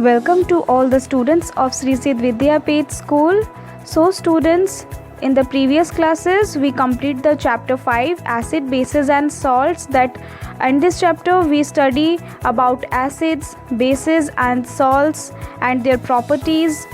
Welcome to all the students of Sri Sid Vidyapith School. So students, in the previous classes we complete the chapter 5 acid, bases and salts. That in this chapter we study about acids, bases and salts and their properties,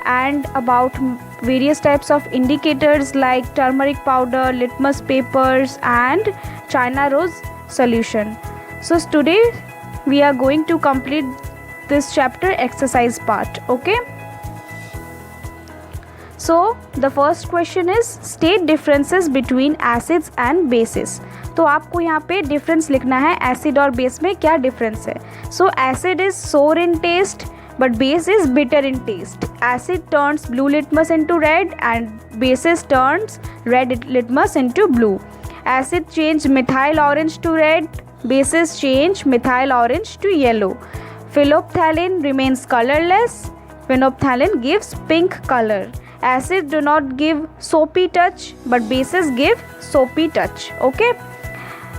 and about various types of indicators like turmeric powder, litmus papers and China rose solution. So today we are going to complete this chapter exercise part. Okay, so the first question is state differences between acids and bases. तो आपको यहाँ पे difference लिखना है acid और base में क्या difference है. सो एसिड इज सोर इन test but base is bitter in taste. Acid turns blue litmus into red and bases turns red litmus into blue. Acid change methyl orange to red, bases change methyl orange to yellow. Phenolphthalein remains colorless, phenolphthalein gives pink color. Acid do not give soapy touch but bases give soapy touch. Okay,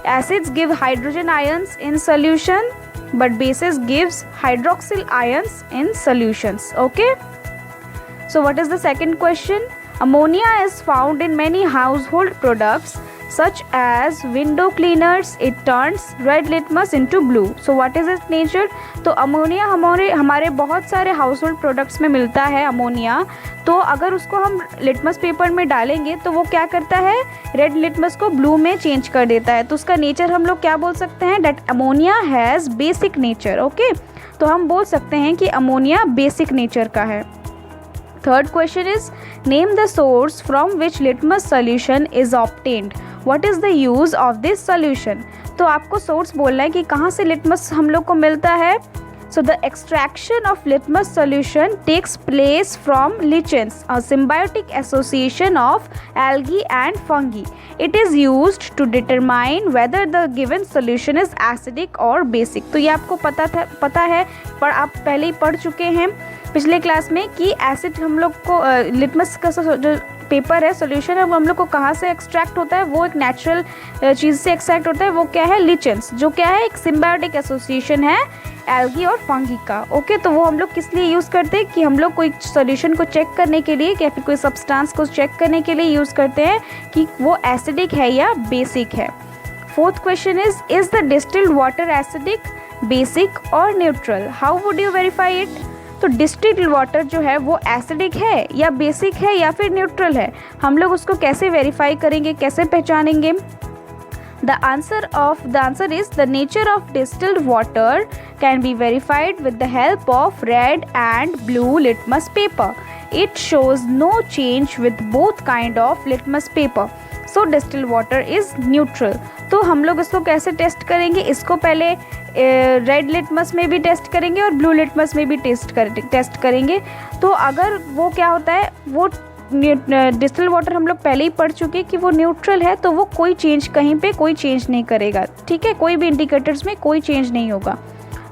acids give hydrogen ions in solution but bases gives hydroxyl ions in solutions. Okay, so what is the second question? Ammonia is found in many household products such as window cleaners. It turns red litmus into blue. So what is its nature? तो ammonia हमारे बहुत सारे household products में मिलता है ammonia. तो अगर उसको हम लिटमस पेपर में डालेंगे तो वो क्या करता है, रेड लिटमस को ब्लू में चेंज कर देता है. तो उसका नेचर हम लोग क्या बोल सकते हैं, that ammonia has basic nature. Okay, तो हम बोल सकते हैं कि अमोनिया बेसिक नेचर का है. Third question is name the source from which litmus solution is obtained. What is the use of this solution. तो आपको सोर्स बोलना है कि कहाँ से लिटमस हम लोग को मिलता है. So the extraction of litmus solution takes place from lichens, a symbiotic association of algae and fungi. It is used to determine whether the given solution is acidic or basic. तो ये आपको पता है पर आप पहले ही पढ़ चुके हैं पिछले क्लास में कि एसिड हम लोग को लिटमस का जो पेपर है सोल्यूशन है वो हम लोग को कहाँ से एक्सट्रैक्ट होता है, वो एक नेचुरल चीज़ से एक्सट्रैक्ट होता है. वो क्या है, लिचेंस, जो क्या है एक सिम्बायोटिक एसोसिएशन है एल्गी और फंगी का. ओके, तो वो हम लोग किस लिए यूज़ करते हैं कि हम लोग कोई सॉल्यूशन को चेक करने के लिए या फिर कोई सब्सटेंस को चेक करने के लिए यूज़ करते हैं कि वो एसिडिक है या बेसिक है. Fourth question is the distilled water acidic, basic और neutral. How would you verify it. तो डिस्टिल्ड वाटर जो है वो एसिडिक है या बेसिक है या फिर न्यूट्रल है, हम लोग उसको कैसे वेरीफाई करेंगे, कैसे पहचानेंगे. The answer is the nature of distilled water can be verified with the help of red and blue litmus paper. It shows no change with both kind of litmus paper. So distilled water is neutral. तो हम लोग इसको कैसे test करेंगे, इसको पहले red litmus में भी टेस्ट करेंगे और ब्लू लिटमस में भी टेस्ट करेंगे. तो अगर वो क्या होता है, वो डिस्टिल वाटर हम लोग पहले ही पढ़ चुके कि वो न्यूट्रल है, तो वो कोई चेंज कहीं पे कोई चेंज नहीं करेगा. ठीक है, कोई भी इंडिकेटर्स में कोई चेंज नहीं होगा.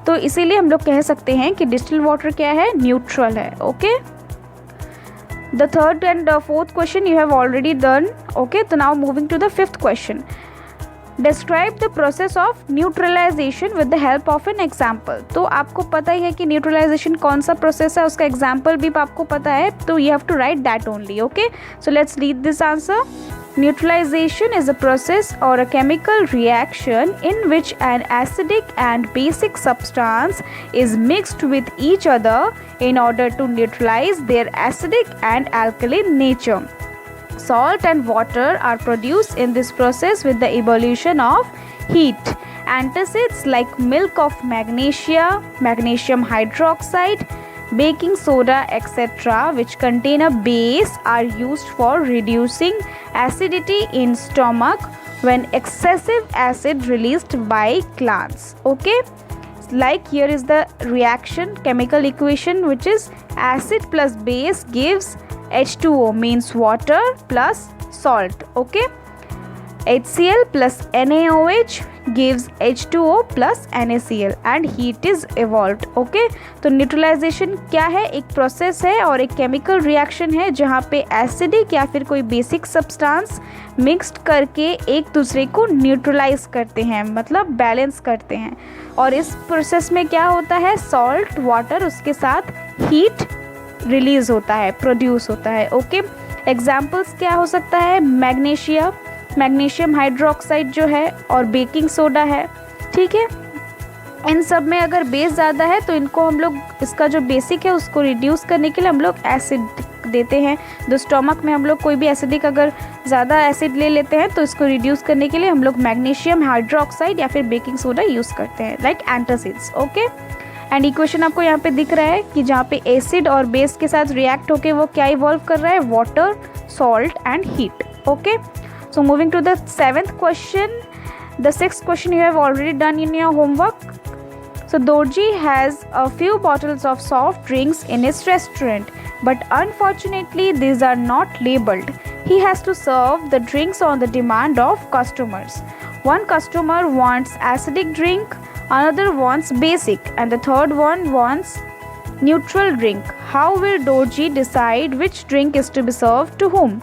तो इसीलिए हम लोग कह सकते हैं कि डिस्टिल वाटर क्या है, न्यूट्रल है. Okay, the third and fourth question you have already done. Okay, तो now moving to the fifth question. Describe the process of neutralization with the help of an example. तो आपको पता ही है कि neutralisation कौन सा प्रोसेस है, उसका एग्जाम्पल भी आपको पता है, तो you have to write that only. Okay, so let's read this answer. Neutralization is a process or a chemical reaction in which an acidic and basic substance is mixed with each other in order to neutralize their acidic and alkaline nature. Salt and water are produced in this process with the evolution of heat. Antacids like milk of magnesia, magnesium hydroxide, baking soda, etc., which contain a base, are used for reducing acidity in stomach when excessive acid released by glands. Okay, like here is the reaction chemical equation, which is acid plus base gives H2O, means water plus salt. Okay, HCl plus NaOH gives H2O plus NaCl and heat is evolved. Okay, तो neutralisation क्या है? एक process है और एक chemical reaction है जहाँ पे एसिडिक या फिर कोई बेसिक सब्सटेंस मिक्स्ड करके एक दूसरे को न्यूट्रलाइज करते हैं, मतलब बैलेंस करते हैं। और इस प्रोसेस में क्या होता है? सॉल्ट, वाटर, उसके साथ हीट रिलीज होता है, प्रोड्यूस होता है। ओके, एग्जाम्पल्स क्या हो सकता है? मैग्नीशियम हाइड्रोक्साइड जो है और बेकिंग सोडा है, ठीक है। इन सब में अगर बेस ज़्यादा है तो इनको हम लोग, इसका जो बेसिक है उसको रिड्यूस करने के लिए हम लोग एसिड देते हैं। तो स्टोमक में हम लोग कोई भी एसिडिक अगर ज़्यादा एसिड ले लेते हैं तो इसको रिड्यूस करने के लिए हम लोग मैग्नीशियम हाइड्रोक्साइड या फिर बेकिंग सोडा यूज़ करते हैं, like antacids. Okay, and equation आपको यहाँ पे दिख रहा है कि जहाँ पे एसिड और बेस के साथ रिएक्ट होके वो क्या इवॉल्व कर रहा है? Water, salt and heat. Okay, so moving to the 7th question. The 6th question you have already done in your homework. So Dorji has a few bottles of soft drinks in his restaurant, but unfortunately these are not labeled. He has to serve the drinks on the demand of customers. One customer wants acidic drink, another wants basic, and the third one wants neutral drink. How will Dorji decide which drink is to be served to whom?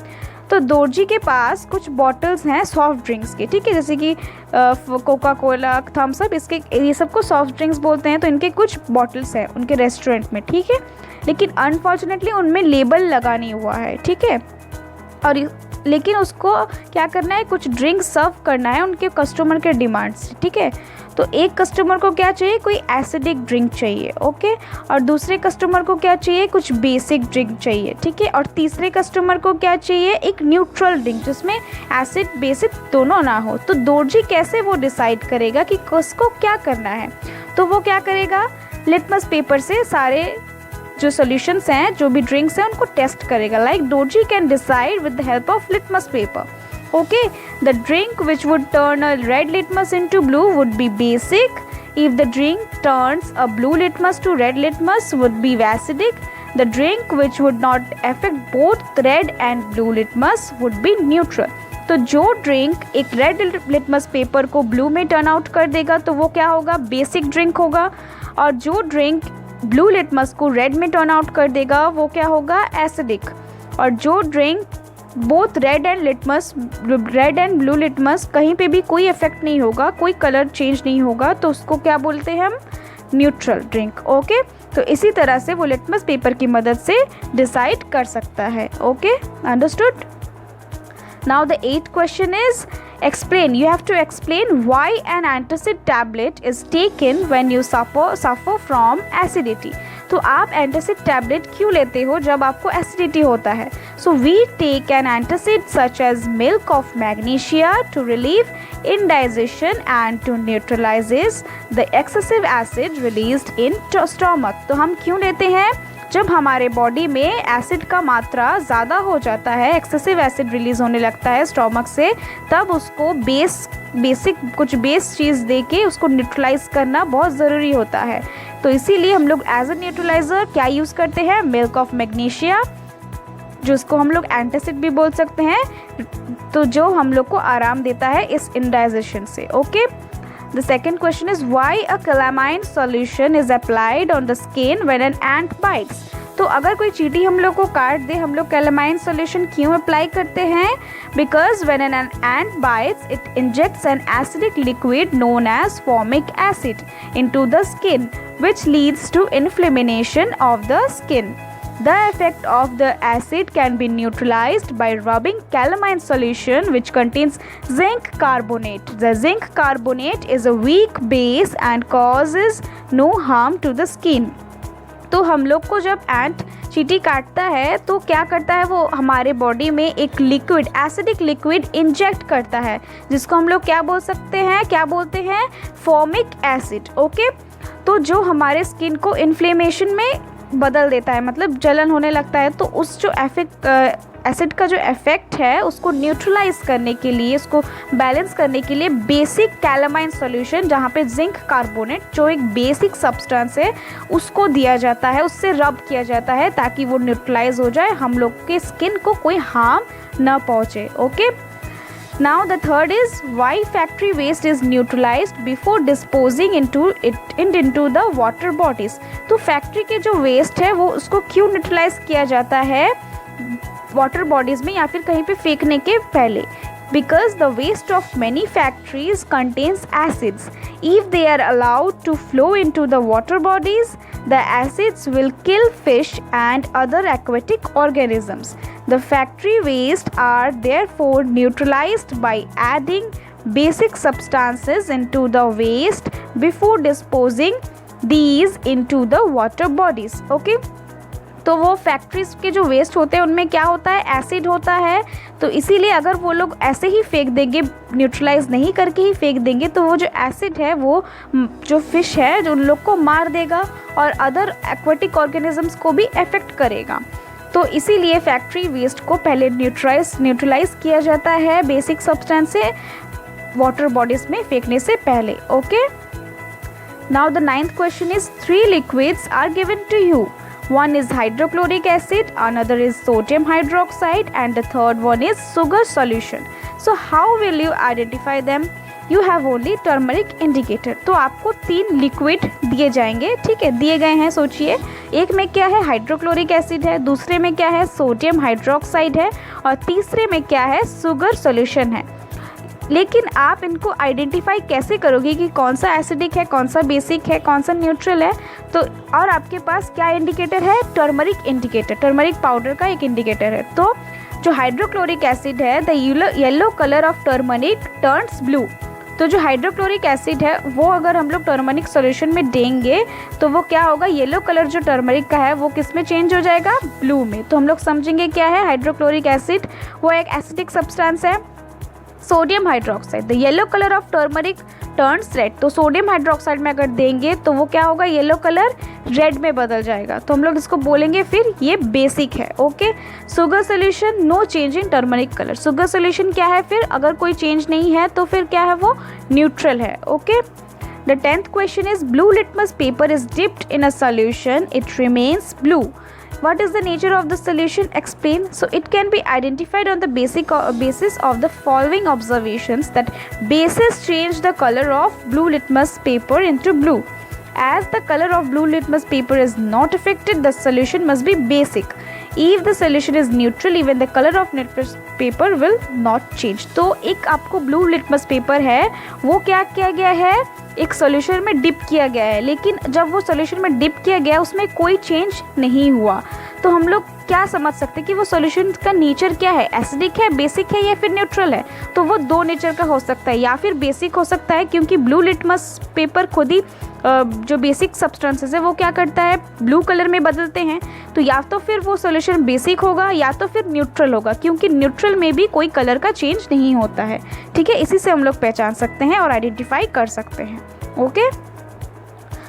तो दोरजी के पास कुछ bottles हैं soft drinks के, ठीक है, जैसे कि Coca Cola, Thums up, इसके ये सबको सॉफ्ट ड्रिंक्स बोलते हैं। तो इनके कुछ बॉटल्स हैं उनके रेस्टोरेंट में, ठीक है, लेकिन अनफॉर्चुनेटली उनमें लेबल लगा नहीं हुआ है, ठीक है। और लेकिन उसको क्या करना है? कुछ ड्रिंक सर्व करना है उनके कस्टमर के डिमांड से, ठीक है। तो एक कस्टमर को क्या चाहिए? कोई एसिडिक ड्रिंक चाहिए, ओके, और दूसरे कस्टमर को क्या चाहिए? कुछ बेसिक ड्रिंक चाहिए, ठीक है, और तीसरे कस्टमर को क्या चाहिए? एक न्यूट्रल ड्रिंक जिसमें एसिड बेसिक दोनों ना हो। तो दोरजी कैसे वो डिसाइड करेगा कि किसको क्या करना है? तो वो क्या करेगा? लिटमस पेपर से सारे जो सॉल्यूशंस हैं, जो भी ड्रिंक्स हैं, उनको टेस्ट करेगा। Like Dorji can decide with the help of litmus paper. Okay, the drink which would turn a red litmus into blue would be basic. If the drink turns a blue litmus to red litmus would be acidic. The drink which would not affect both red and blue litmus would be neutral. तो जो drink एक red litmus paper को blue में turn out कर देगा तो वो क्या होगा? बेसिक ड्रिंक होगा। और जो ड्रिंक ब्लू लिटमस को रेड में टर्न आउट कर देगा वो क्या होगा? एसिडिक। और जो drink both red and blue litmus कहीं पे भी कोई इफेक्ट नहीं होगा, कोई कलर चेंज नहीं होगा, तो उसको क्या बोलते हैं हम? Neutral drink. ओके, तो इसी तरह से वो लिटमस पेपर की मदद से डिसाइड कर सकता है। Okay, understood? Now the 8th question is explain. You have to explain why an antacid tablet is taken when you suffer from acidity. तो आप एंटासिड टैबलेट क्यों लेते हो जब आपको एसिडिटी होता है? So we take an antacid such as milk of magnesia to relieve indigestion and to neutralizes the excessive acid released in stomach. तो हम क्यों लेते हैं? जब हमारे बॉडी में एसिड का मात्रा ज़्यादा हो जाता है, एक्सेसिव एसिड रिलीज होने लगता है स्टोमक से, तब उसको कुछ बेस चीज़ दे के उसको न्यूट्रलाइज करना बहुत ज़रूरी होता है। तो इसीलिए हम लोग एज ए न्यूट्रलाइज़र क्या यूज़ करते हैं? मिल्क ऑफ मैग्नीशिया, जिसको हम लोग एंटासिड भी बोल सकते हैं, तो जो हम लोग को आराम देता है इस इंडाइजेशन से। Okay, the second question is why a calamine solution is applied on the skin when an ant bytes. तो अगर कोई चींटी हम लोग को काट दे, हम लोग कैलामाइन सॉल्यूशन क्यों अप्लाई करते हैं? Because when an ant bites it injects an acidic liquid known as formic acid into the skin which leads to inflammation of the skin. The effect of the acid can be neutralized by rubbing calamine solution which contains zinc carbonate. The zinc carbonate is a weak base and causes no harm to the skin. तो हम लोग को जब एंट चींटी काटता है तो क्या करता है? वो हमारे बॉडी में एक लिक्विड, एसिडिक लिक्विड इंजेक्ट करता है, जिसको हम लोग क्या बोल सकते हैं? क्या बोलते हैं? Formic acid. ओके, तो जो हमारे स्किन को इन्फ्लेमेशन में बदल देता है, मतलब जलन होने लगता है, तो उस जो एसिड का जो इफेक्ट है उसको न्यूट्रलाइज करने के लिए, उसको बैलेंस करने के लिए बेसिक कैलामाइन सॉल्यूशन, जहाँ पे जिंक कार्बोनेट जो एक बेसिक सब्सटेंस है उसको दिया जाता है, उससे रब किया जाता है ताकि वो न्यूट्रलाइज हो जाए, हम लोग के स्किन को कोई हार्म ना पहुँचे। Okay, Now the third is why factory waste is neutralized before disposing into the water bodies. तो फैक्ट्री के जो वेस्ट है वो उसको क्यों न्यूट्रलाइज किया जाता है वाटर बॉडीज में या फिर कहीं पे फेंकने के पहले? Because the waste of many factories contains acids. If they are allowed to flow into the water bodies, the acids will kill fish and other aquatic organisms. The factory waste are therefore neutralized by adding basic substances into the waste before disposing these into the water bodies. Okay? तो वो factories के जो waste होते हैं उनमें क्या होता है, एसिड होता है. तो इसीलिए अगर वो लोग ऐसे ही फेंक देंगे, न्यूट्रलाइज नहीं करके ही फेंक देंगे, तो वो जो एसिड है वो जो फिश है जो उन लोग को मार देगा और अदर एक्वेटिक ऑर्गेनिजम्स को भी अफेक्ट करेगा. तो इसीलिए फैक्ट्री वेस्ट को पहले न्यूट्रलाइज किया जाता है बेसिक सब्सटेंस से वाटर बॉडीज में फेंकने से पहले. Okay, now the 9th question is 3 liquids are given to you. One is hydrochloric acid, another is sodium hydroxide, and the third one is sugar solution. So how will you identify them? You have only turmeric indicator. तो आपको 3 liquid दिए जाएंगे, ठीक है, दिए गए हैं. सोचिए, एक में क्या है, हाइड्रोक्लोरिक एसिड है, दूसरे में क्या है, सोडियम हाइड्रोक्साइड है, और तीसरे में क्या है, शुगर सॉल्यूशन है. लेकिन आप इनको आइडेंटिफाई कैसे करोगे कि कौन सा एसिडिक है, कौन सा बेसिक है, कौन सा न्यूट्रल है? तो और आपके पास क्या इंडिकेटर है, टर्मरिक इंडिकेटर, टर्मरिक पाउडर का एक इंडिकेटर है. तो जो हाइड्रोक्लोरिक एसिड है, the yellow colour of turmeric turns blue. तो जो हाइड्रोक्लोरिक एसिड है वो अगर हम लोग टर्मरिक सॉल्यूशन में देंगे तो वो क्या होगा, येलो कलर जो टर्मरिक का है वो किस में चेंज हो जाएगा, ब्लू में. तो हम लोग समझेंगे क्या है हाइड्रोक्लोरिक एसिड, वो एक एसिडिक सब्सटेंस है. Sodium hydroxide, the yellow colour of turmeric turns red. तो सोडियम हाइड्रोक्साइड में अगर देंगे तो वो क्या होगा, येलो कलर रेड में बदल जाएगा. तो हम लोग इसको बोलेंगे फिर ये बेसिक है. Okay, sugar solution, no change in turmeric colour. Sugar solution क्या है, फिर अगर कोई चेंज नहीं है तो फिर क्या है, वो न्यूट्रल है. Okay, the 10th question is blue litmus paper is dipped in a solution, it remains blue. What is the nature of the solution? Explain. So it can be identified on the basis of the following observations, that bases change the color of blue litmus paper into blue. As the color of blue litmus paper is not affected, the solution must be basic. If the solution is neutral, even the color of litmus paper will not change. तो एक आपको blue litmus paper है, वो क्या किया गया है, एक सॉल्यूशन में डिप किया गया है, लेकिन जब वो सॉल्यूशन में डिप किया गया उसमें कोई चेंज नहीं हुआ. तो हम लोग क्या समझ सकते हैं कि वो सॉल्यूशन का नेचर क्या है, एसिडिक है, बेसिक है या फिर न्यूट्रल है? तो वो 2 नेचर का हो सकता है, या फिर बेसिक हो सकता है क्योंकि ब्लू लिटमस पेपर खुद ही जो बेसिक सब्सटेंसेस है वो क्या करता है, ब्लू कलर में बदलते हैं. तो या तो फिर वो सॉल्यूशन बेसिक होगा या तो फिर न्यूट्रल होगा, क्योंकि न्यूट्रल में भी कोई कलर का चेंज नहीं होता है. ठीक है, इसी से हम लोग पहचान सकते हैं और आइडेंटिफाई कर सकते हैं. Okay,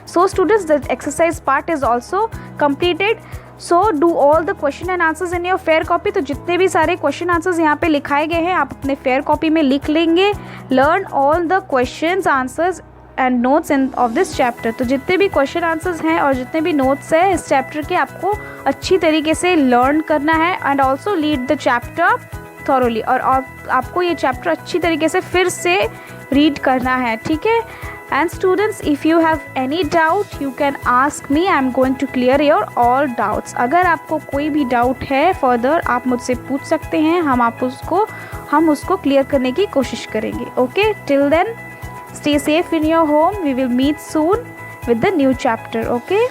so students, the exercise part is also completed. So do all the question and answers in your fair copy. तो जितने भी सारे क्वेश्चन आंसर्स यहाँ पे लिखाए गए हैं आप अपने फेयर कॉपी में लिख लेंगे. Learn all the questions answers and notes in of this chapter. तो जितने भी क्वेश्चन आंसर्स हैं और जितने भी नोट्स हैं इस चैप्टर के आपको अच्छी तरीके से लर्न करना है and also lead the chapter thoroughly. और आपको ये चैप्टर अच्छी तरीके से फिर से रीड करना है. ठीक है, and students, if you have any doubt you can ask me. I am going to clear your all doubts. अगर आपको कोई भी डाउट है फर्दर आप मुझसे पूछ सकते हैं, हम उसको क्लियर करने की कोशिश करेंगे. Okay, till then stay safe in your home. We will meet soon with the new chapter. Okay.